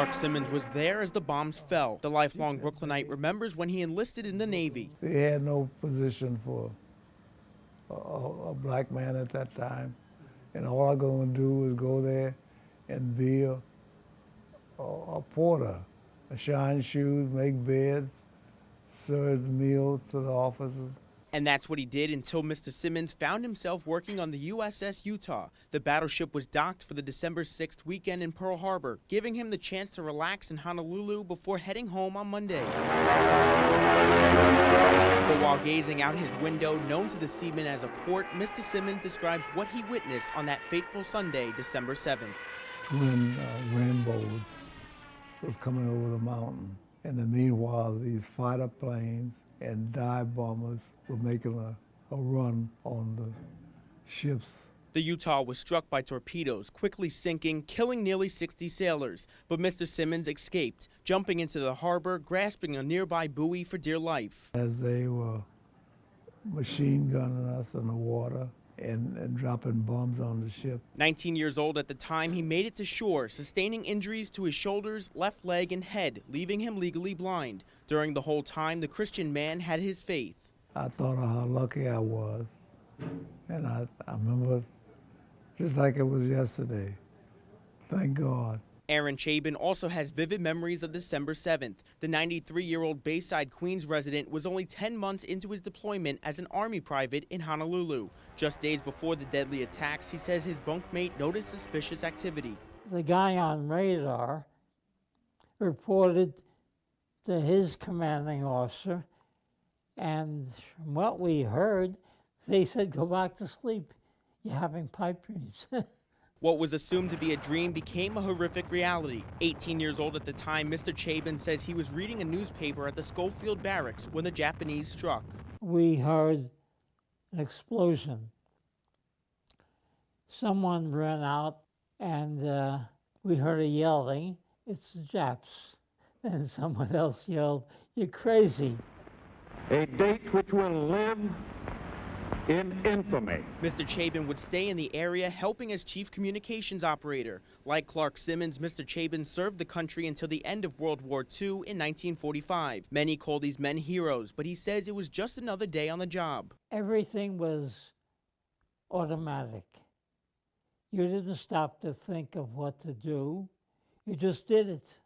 Clark Simmons was there as the bombs fell. The lifelong Brooklynite remembers when he enlisted in the Navy. They had no position for a black man at that time. And all I'm going to do was go there and be a porter, shine shoes, make beds, serve meals to the officers. And that's what he did until Mr. Simmons found himself working on the USS Utah. The battleship was docked for the December 6th weekend in Pearl Harbor, giving him the chance to relax in Honolulu before heading home on Monday. But while gazing out his window, known to the seamen as a port, Mr. Simmons describes what he witnessed on that fateful Sunday, December 7th. Twin rainbows was coming over the mountain. And then meanwhile, these fighter planes and dive bombers were making a run on the ships. The Utah was struck by torpedoes, quickly sinking, killing nearly 60 sailors. But Mr. Simmons escaped, jumping into the harbor, grasping a nearby buoy for dear life. As they were machine gunning us in the water and dropping bombs on the ship. 19 years old at the time, he made it to shore, sustaining injuries to his shoulders, left leg, and head, leaving him legally blind. During the whole time, the Christian man had his faith. I thought of how lucky I was, and I remember just like it was yesterday. Thank God. Aaron Chabin also has vivid memories of December 7th. The 93-year-old Bayside, Queens resident was only 10 months into his deployment as an Army private in Honolulu. Just days before the deadly attacks, he says his bunkmate noticed suspicious activity. The guy on radar reported to his commanding officer, and from what we heard, they said, go back to sleep. You're having pipe dreams. What was assumed to be a dream became a horrific reality. 18 years old at the time, Mr. Chabin says he was reading a newspaper at the Schofield Barracks when the Japanese struck. We heard an explosion. Someone ran out, and we heard a yelling, it's the Japs. And someone else yelled, you're crazy. A date which will live in infamy. Mr. Chabin would stay in the area helping as chief communications operator. Like Clark Simmons, Mr. Chabin served the country until the end of World War II in 1945. Many call these men heroes, but he says it was just another day on the job. Everything was automatic. You didn't stop to think of what to do. You just did it.